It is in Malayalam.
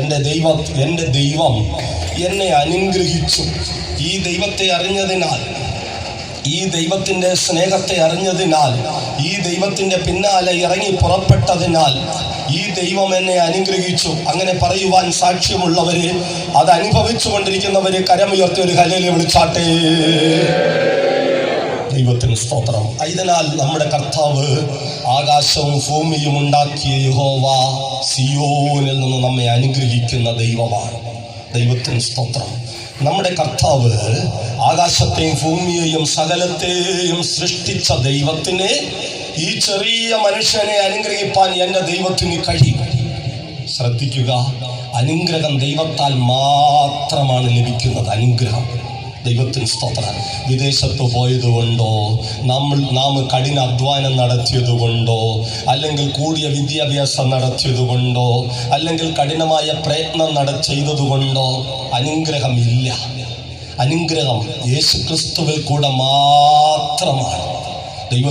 എൻ്റെ ദൈവം എന്നെ അനുഗ്രഹിച്ചു. ഈ ദൈവത്തെ അറിഞ്ഞതിനാൽ, ഈ ദൈവത്തിൻ്റെ സ്നേഹത്തെ അറിഞ്ഞതിനാൽ, ഈ ദൈവത്തിൻ്റെ പിന്നാലെ ഇറങ്ങി പുറപ്പെട്ടതിനാൽ ഈ ദൈവം എന്നെ അനുഗ്രഹിച്ചു. അങ്ങനെ പറയുവാൻ സാക്ഷ്യമുള്ളവര്, അത് അനുഭവിച്ചു കൊണ്ടിരിക്കുന്നവര് കരമുയർത്തി ഒരു ഹല്ലേലൂയ വിളിച്ചാട്ടെ. ദൈവത്തിന് സ്തോത്രം. അതിനാൽ നമ്മുടെ കർത്താവ് ആകാശവും ഭൂമിയും ഉണ്ടാക്കിയ യഹോവ സിയോനിൽ നിന്ന് നമ്മെ അനുഗ്രഹിക്കുന്ന ദൈവമാണ്. ദൈവത്തിന് സ്തോത്രം. നമ്മുടെ കർത്താവ് ആകാശത്തെയും ഭൂമിയെയും സകലത്തെയും സൃഷ്ടിച്ച ദൈവത്തിന് ഈ ചെറിയ മനുഷ്യനെ അനുഗ്രഹിപ്പാൻ എൻ്റെ ദൈവത്തിന് കഴിയും. ശ്രദ്ധിക്കുക, അനുഗ്രഹം ദൈവത്താൽ മാത്രമാണ് ലഭിക്കുന്നത്. അനുഗ്രഹം. ദൈവത്തിന് സ്തോത്രം. വിദേശത്ത് പോയതുകൊണ്ടോ, നാം കഠിന അധ്വാനം നടത്തിയതുകൊണ്ടോ, അല്ലെങ്കിൽ കൂടിയ വിദ്യാഭ്യാസം നടത്തിയതുകൊണ്ടോ, അല്ലെങ്കിൽ കഠിനമായ പ്രയത്നം ചെയ്തതുകൊണ്ടോ അനുഗ്രഹമില്ല. അനുഗ്രഹം യേശുക്രിസ്തുവിൽ കൂടെ മാത്രമാണ്. ദൈവ